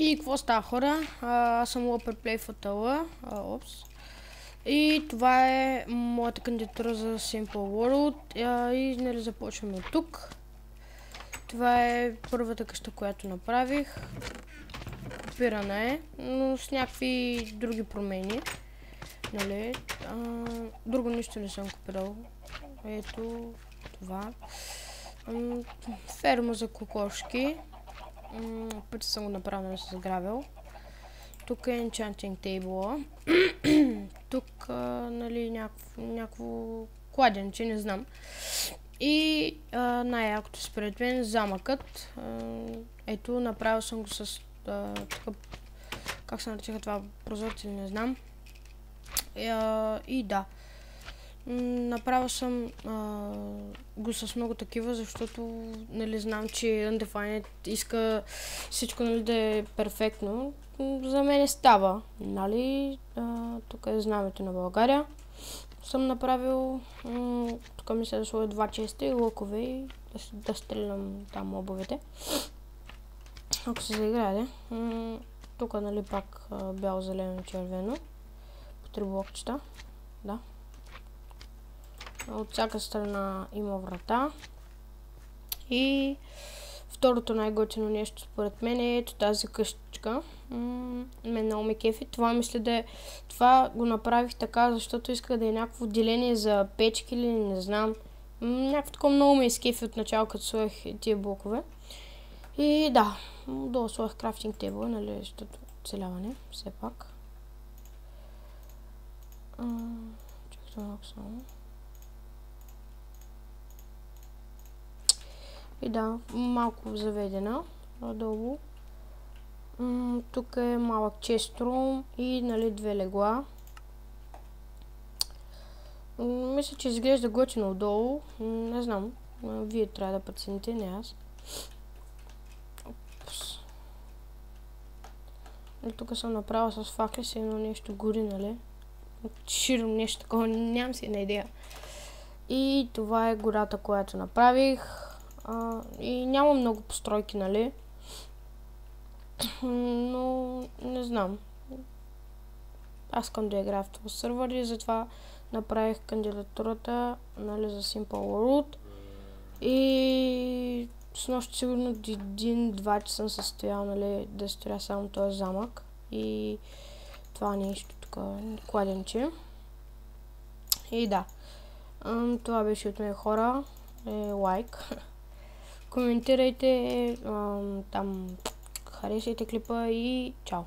И какво става, хора? Аз съм Loperplay Fatala. И това е моята кандидатура за Simple World. И нали започваме от тук. Това е първата къща, която направих. Копирана е, но с някакви други промени. Нали? Друго нищо не съм копирал. Ето това. Ферма за кокошки. Пъти съм го направил, не се заграбил. Тук е Enchanting Table. Тук, нали, някакво кладенче, не знам. И най-якото според мен замъкът. Ето, направил съм го с тук, как се наричаха това, прозорци, не знам. И да. Направил съм го с много такива, защото нали, знам, че Undefined иска всичко нали, да е перфектно. За мен става. Нали? Тук е знамето на България. Съм направил, тук ми се да два честа и лъкове и да стрелям там мобовете. Ако се заиграе, тук нали пак бяло, зелено, червено. По три блокчета. Да. От всяка страна има врата. И второто най-готино нещо според мен е ето тази къщичка. Мен много ме кефи. Това мисля да е... Това го направих така, защото исках да е някакво отделение за печки или не знам. Някакво такова много ме изкефи от начало, като сложих тия блокове. И да, долу сложих крафтинг тейбъл, нали, защото оцеляване, все пак. Чакайте малко само. И да, малко заведена, надолу. Тук е малък честрум и нали две легла. Мисля, че изглежда готино отдолу. Не знам, вие трябва да прецените, не аз. И тук съм направила с факли си едно нещо гори, нали? Широм нещо такова, нямам си една идея. И това е гората, която направих. И няма много постройки, нали? Но не знам. Аз искам да играя в този сервер и затова направих кандидатурата, нали, за Simple World. И с нощ сигурно 1-2 часа съм се стоял, нали, да строя само този замък. И това нещо тук, кладенче. И да. Това беше от мен, хора. Лайк. Коментирайте, там харесайте клипа и чао!